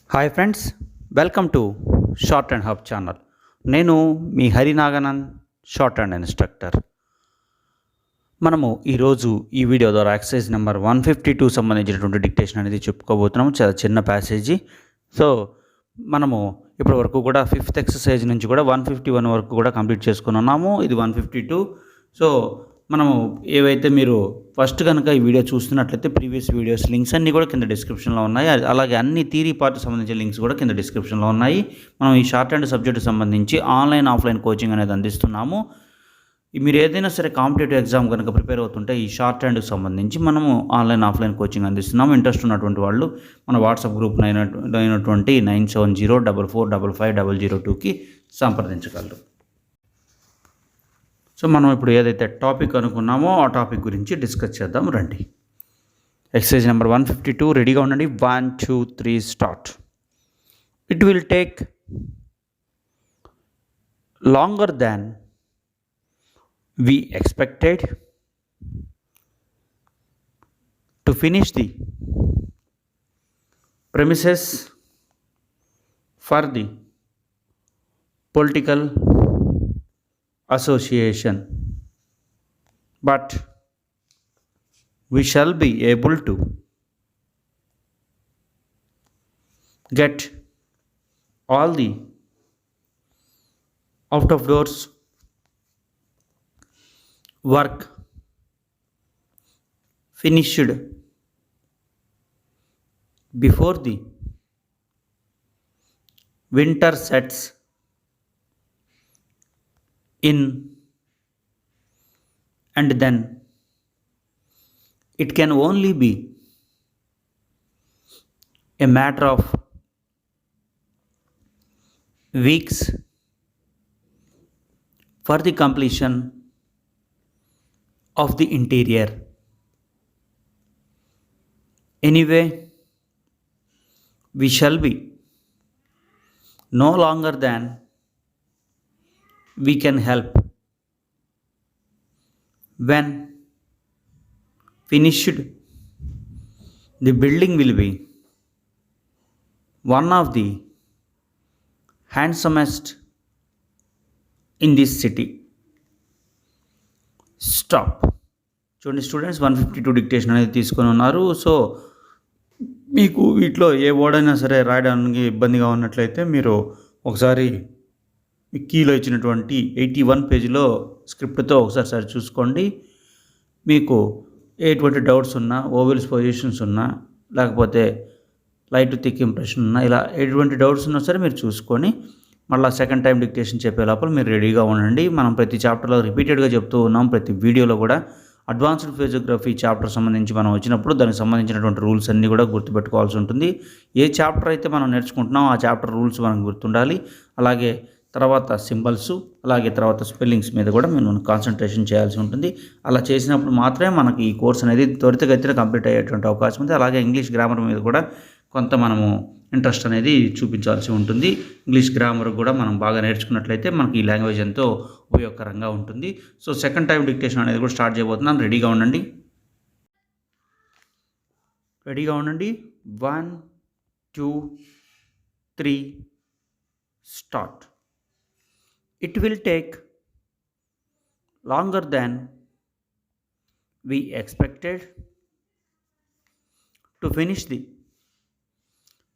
Hi friends, welcome to short and hub channel. నేను మీ హరినాగనంద్, short and instructor. మనము ఈరోజు ఈ వీడియో ద్వారా ఎక్సర్సైజ్ నెంబర్ 152 సంబంధించినటువంటి డిక్టేషన్ అనేది చెప్పుకోబోతున్నాము. చాలా చిన్న ప్యాసేజీ. సో మనము ఇప్పటి వరకు కూడా ఫిఫ్త్ ఎక్సర్సైజ్ నుంచి కూడా 151 వరకు కూడా కంప్లీట్ చేసుకుని ఉన్నాము. ఇది 152. సో మనము ఏవైతే మీరు ఫస్ట్ కనుక ఈ వీడియో చూస్తున్నట్లయితే ప్రీవియస్ వీడియోస్ లింక్స్ అన్నీ కూడా కింద డిస్క్రిప్షన్లో ఉన్నాయి. అలాగే అన్ని థియరీ పార్ట్ సంబంధించిన లింక్స్ కూడా కింద డిస్క్రిప్షన్లో ఉన్నాయి. మనం ఈ షార్ట్ అండ్ సబ్జెక్ట్ సంబంధించి ఆన్లైన్ ఆఫ్లైన్ కోచింగ్ అనేది అందిస్తున్నాము. మీరు ఏదైనా సరే కాంపిటేటివ్ ఎగ్జామ్ కనుక ప్రిపేర్ అవుతుంటే ఈ షార్ట్ హ్యాండ్కి సంబంధించి మనము ఆన్లైన్ ఆఫ్లైన్ కోచింగ్ అందిస్తున్నాము. ఇంట్రెస్ట్ ఉన్నటువంటి వాళ్ళు మన వాట్సాప్ గ్రూప్ అయినటువంటి 9704455002కి సంప్రదించగలరు. సో మనం ఇప్పుడు ఏదైతే టాపిక్ అనుకున్నామో ఆ టాపిక్ గురించి డిస్కస్ చేద్దాం రండి. ఎక్సర్సైజ్ నెంబర్ 152 రెడీగా ఉండండి. 1 2 3 start. It will take longer than we expected to finish the premises for the political association, but we shall be able to get all the out of doors work finished before the winter sets in, and then it can only be a matter of weeks for the completion of the interior. Anyway, we shall be no longer than we can help. When finished, the building will be one of the handsomest in this city. Stop. చూడండి students, 152 dictation అనేది తీసుకొని ఉన్నారు. So మీకు వీటిలో ఏ word అయినా సరే రాయడానికి ఇబ్బందిగా ఉన్నట్లయితే మీరు ఒకసారి కీలో ఇచ్చినటువంటి 81 పేజీలో స్క్రిప్ట్తో ఒకసారి చూసుకోండి. మీకు ఎటువంటి డౌట్స్ ఉన్నా, ఓవెల్స్ పొజిషన్స్ ఉన్నా, లేకపోతే లైట్ థిక్ ఇంప్రెషన్ ఉన్నా, ఇలా ఎటువంటి డౌట్స్ ఉన్నా సరే మీరు చూసుకొని మళ్ళీ సెకండ్ టైం డిక్టేషన్ చెప్పే లోపల మీరు రెడీగా ఉండండి. మనం ప్రతి చాప్టర్లో రిపీటెడ్గా చెప్తూ ఉన్నాం. ప్రతి వీడియోలో కూడా అడ్వాన్స్డ్ ఫిజియోగ్రఫీ చాప్టర్ సంబంధించి మనం వచ్చినప్పుడు దానికి సంబంధించినటువంటి రూల్స్ అన్నీ కూడా గుర్తుపెట్టుకోవాల్సి ఉంటుంది. ఏ చాప్టర్ అయితే మనం నేర్చుకుంటున్నామో ఆ చాప్టర్ రూల్స్ మనకు గుర్తుండాలి. అలాగే తర్వాత సింబల్స్, అలాగే తర్వాత స్పెల్లింగ్స్ మీద కూడా మనం కాన్సన్ట్రేషన్ చేయాల్సి ఉంటుంది. అలా చేసినప్పుడు మాత్రమే మనకి ఈ కోర్స్ అనేది త్వరితగతిన కంప్లీట్ అయ్యేటువంటి అవకాశం ఉంది. అలాగే ఇంగ్లీష్ గ్రామర్ మీద కూడా కొంత మనము ఇంట్రెస్ట్ అనేది చూపించాల్సి ఉంటుంది. ఇంగ్లీష్ గ్రామర్ కూడా మనం బాగా నేర్చుకున్నట్లయితే మనకి ఈ లాంగ్వేజ్ ఎంతో ఉపయోగకరంగా ఉంటుంది. సో సెకండ్ టైం డిక్టేషన్ అనేది కూడా స్టార్ట్ చేయబోతున్నాను. రెడీగా ఉండండి. 1 2 3 start. It will take longer than we expected to finish the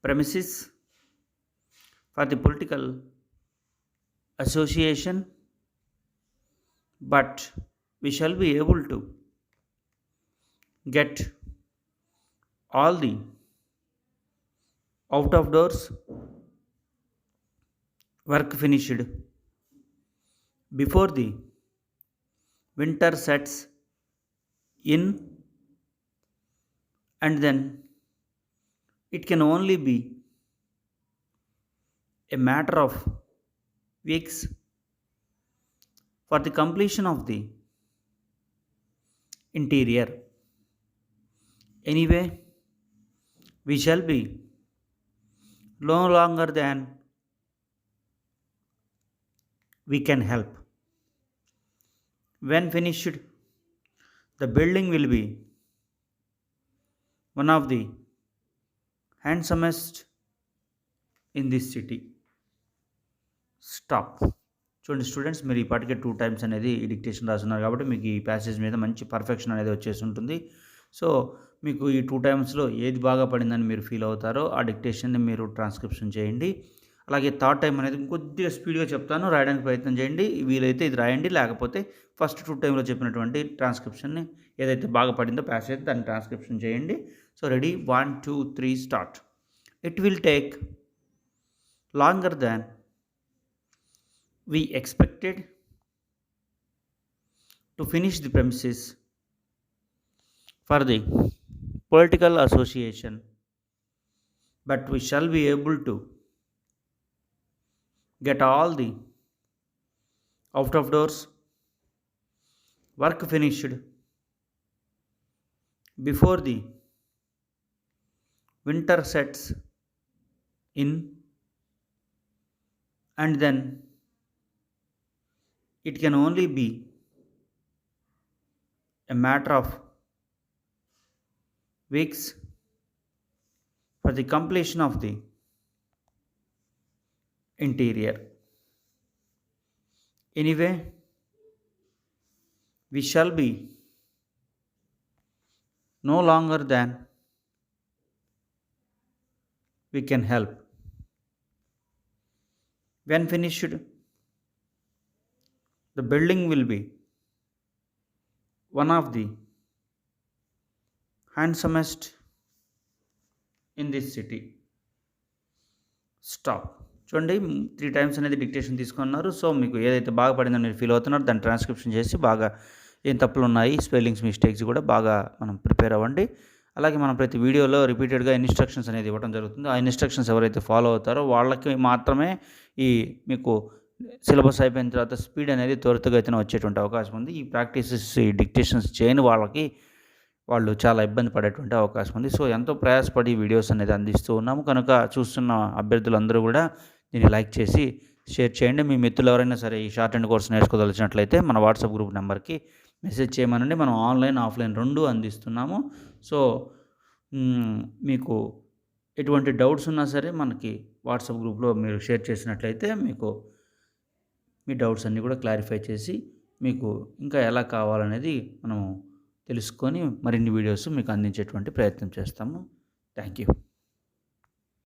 premises for the political association, but we shall be able to get all the out of doors work finished before the winter sets in, and then it can only be a matter of weeks for the completion of the interior. Anyway, we shall be no longer than we can help. When finished, the building will be one of the handsomest in this city. Stop. చూడండి students, మీరు ఈ పాటికే 2 times అనేది ఈ dictation రాస్తున్నారు కాబట్టి మీకు ఈ ప్యాసేజ్ మీద మంచి పర్ఫెక్షన్ అనేది వచ్చేసి ఉంటుంది. సో మీకు ఈ 2 టైమ్స్లో ఏది బాగా పడిందని మీరు ఫీల్ అవుతారో ఆ డిక్టేషన్ని మీరు ట్రాన్స్క్రిప్షన్ చేయండి. అలాగే థర్డ్ టైం అనేది కొద్దిగా స్పీడ్గా చెప్తాను, రాయడానికి ప్రయత్నం చేయండి. వీలైతే ఇది రాయండి, లేకపోతే ఫస్ట్ 2 టైంలో చెప్పినటువంటి ట్రాన్స్క్రిప్షన్ని ఏదైతే బాగా పడిందో ప్యాసేజ్ దాన్ని ట్రాన్స్క్రిప్షన్ చేయండి. So ready, 1 2 3 start. It will take longer than we expected to finish the premises for the political association, but we shall be able to get all the out of doors work finished before the winter sets in, and then it can only be a matter of weeks for the completion of the interior. Anyway, we shall be no longer than we can help. When finished, the building will be one of the handsomest in this city. Stop. చూడండి 3 times అనేది dictation తీసుకున్నారు. So మీకు ఏదైతే బాగా పడిందో మీరు feel అవుతున్నారో దాన్ని ట్రాన్స్క్రిప్షన్ చేసి బాగా ఏం తప్పులు ఉన్నాయి, స్పెల్లింగ్స్ మిస్టేక్స్ కూడా బాగా మనం ప్రిపేర్ అవ్వండి. అలాగే మనం ప్రతి వీడియోలో రిపీటెడ్గా ఇన్స్ట్రక్షన్స్ అనేది ఇవ్వడం జరుగుతుంది. ఆ ఇన్స్ట్రక్షన్స్ ఎవరైతే ఫాలో అవుతారో వాళ్ళకి మాత్రమే ఈ మీకు సిలబస్ అయిపోయిన తర్వాత స్పీడ్ అనేది త్వరితగతిన వచ్చేటువంటి అవకాశం ఉంది. ఈ ప్రాక్టీసెస్, ఈ డిక్టేషన్స్ చేయని వాళ్ళకి వాళ్ళు చాలా ఇబ్బంది పడేటువంటి అవకాశం ఉంది. సో ఎంతో ప్రయాసపడి వీడియోస్ అనేది అందిస్తూ ఉన్నాము కనుక చూస్తున్న అభ్యర్థులందరూ కూడా దీన్ని లైక్ చేసి షేర్ చేయండి. మీ మిత్రులు ఎవరైనా సరే ఈ షార్ట్ అండ్ కోర్స్ నేర్చుకోదలిచినట్లయితే మన వాట్సాప్ గ్రూప్ నెంబర్కి మెసేజ్ చేయమనండి. మనం ఆన్లైన్, ఆఫ్లైన్ 2 అందిస్తున్నాము. సో మీకు ఎటువంటి డౌట్స్ ఉన్నా సరే మనకి వాట్సాప్ గ్రూప్లో మీరు షేర్ చేసినట్లయితే మీకు మీ డౌట్స్ అన్నీ కూడా క్లారిఫై చేసి మీకు ఇంకా ఎలా కావాలనేది మనము తెలుసుకొని మరిన్ని వీడియోస్ మీకు అందించేటువంటి ప్రయత్నం చేస్తాము. Thank you.